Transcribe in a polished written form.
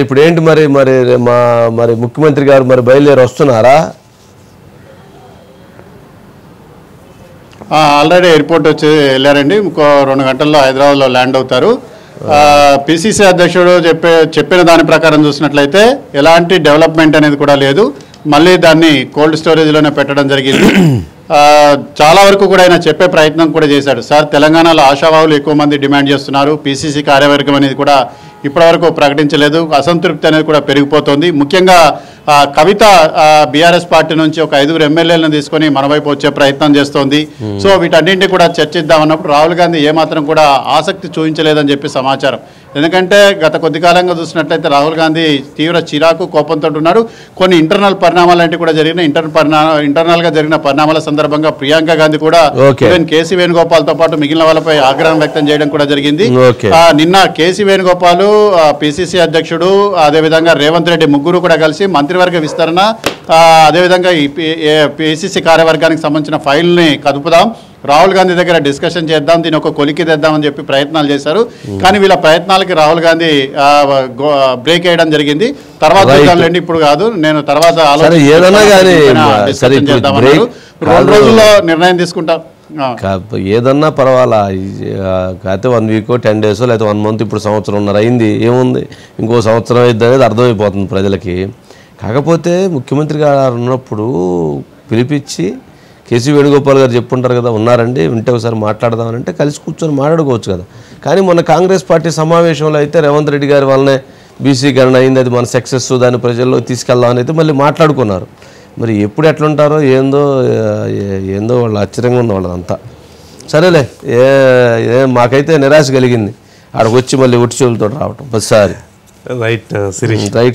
ఇప్పుడు ఏంటి మరి ముఖ్యమంత్రి గారు మరి బయలుదేరి వస్తున్నారా? ఆల్రెడీ ఎయిర్పోర్ట్ వచ్చి వెళ్ళారండి. ఇంకో 2 గంటల్లో హైదరాబాద్లో ల్యాండ్ అవుతారు. పిసిసి అధ్యక్షుడు చెప్పిన దాని ప్రకారం చూసినట్లయితే ఎలాంటి డెవలప్మెంట్ అనేది కూడా లేదు. మళ్ళీ దాన్ని కోల్డ్ స్టోరేజ్లోనే పెట్టడం జరిగింది. చాలా వరకు కూడా ఆయన చెప్పే ప్రయత్నం కూడా చేశాడు. సార్, తెలంగాణలో ఆశావాహులు ఎక్కువ మంది డిమాండ్ చేస్తున్నారు. పిసిసి కార్యవర్గం అనేది కూడా ఇప్పటివరకు ప్రకటించలేదు. అసంతృప్తి అనేది కూడా పెరిగిపోతుంది. ముఖ్యంగా కవిత బీఆర్ఎస్ పార్టీ నుంచి ఒక 5 ఎమ్మెల్యేలను తీసుకొని మన వైపు వచ్చే ప్రయత్నం చేస్తోంది. సో వీటన్నింటినీ కూడా చర్చిద్దామన్నప్పుడు రాహుల్ గాంధీ ఏమాత్రం కూడా ఆసక్తి చూపించలేదని చెప్పి సమాచారం. ఎందుకంటే గత కొద్ది కాలంగా చూసినట్లయితే రాహుల్ గాంధీ తీవ్ర చిరాకు కోపంతో ఉన్నారు. కొన్ని ఇంటర్నల్ పరిణామాలు అంటే కూడా జరిగిన ఇంటర్నల్గా జరిగిన పరిణామాల సందర్భంగా ప్రియాంక గాంధీ కూడా ఈవెన్ కేసీ వేణుగోపాల్తో పాటు మిగిలిన వాళ్ళపై ఆగ్రహం వ్యక్తం చేయడం కూడా జరిగింది. నిన్న కేసీ వేణుగోపాల్, పిసిసి అధ్యక్షుడు, అదేవిధంగా రేవంత్ రెడ్డి ముగ్గురు కూడా కలిసి మంత్రివర్గ విస్తరణ, అదేవిధంగా ఈ పిసిసి కార్యవర్గానికి సంబంధించిన ఫైల్ని కదుపుదాం, రాహుల్ గాంధీ దగ్గర డిస్కషన్ చేద్దాం, దీని ఒక కొలికి తెద్దామని చెప్పి ప్రయత్నాలు చేశారు. కానీ వీళ్ళ ప్రయత్నాలకి రాహుల్ గాంధీ బ్రేక్ వేయడం జరిగింది. తర్వాత చూద్దాంలేండి, ఇప్పుడు కాదు, నేను తర్వాత డిస్కషన్ చేద్దామన్నారు. 2 రోజుల్లో నిర్ణయం తీసుకుంటా. ఏదన్నా పర్వాలా, కాకపోతే 1 వీక్ 10 days లేకపోతే 1 month, ఇప్పుడు 1.5 అయింది, ఏముంది, ఇంకో 1 సంవత్సరం అయింది అనేది అర్థమైపోతుంది ప్రజలకి. కాకపోతే ముఖ్యమంత్రి గారు ఉన్నప్పుడు పిలిపించి కేసీ వేణుగోపాల్ గారు చెప్పుంటారు కదా, ఉన్నారండి, వింటే ఒకసారి మాట్లాడదామని అంటే కలిసి కూర్చొని మాట్లాడుకోవచ్చు కదా. కానీ మొన్న కాంగ్రెస్ పార్టీ సమావేశంలో అయితే రేవంత్ రెడ్డి గారి వల్లనే బీసీకరణ అయింది, అది మన సక్సెస్, దాన్ని ప్రజల్లో తీసుకెళ్దామని అయితే మళ్ళీ మాట్లాడుకున్నారు. మరి ఎప్పుడు ఎట్లుంటారో ఏందో వాళ్ళు ఆశ్చర్యంగా ఉంది వాళ్ళంతా. సరేలే, మాకైతే నిరాశ కలిగింది ఆడకు వచ్చి మళ్ళీ ఒట్టి చెవులతో రావటం ప్రతిసారి. రైట్ శిరీష్. రైట్.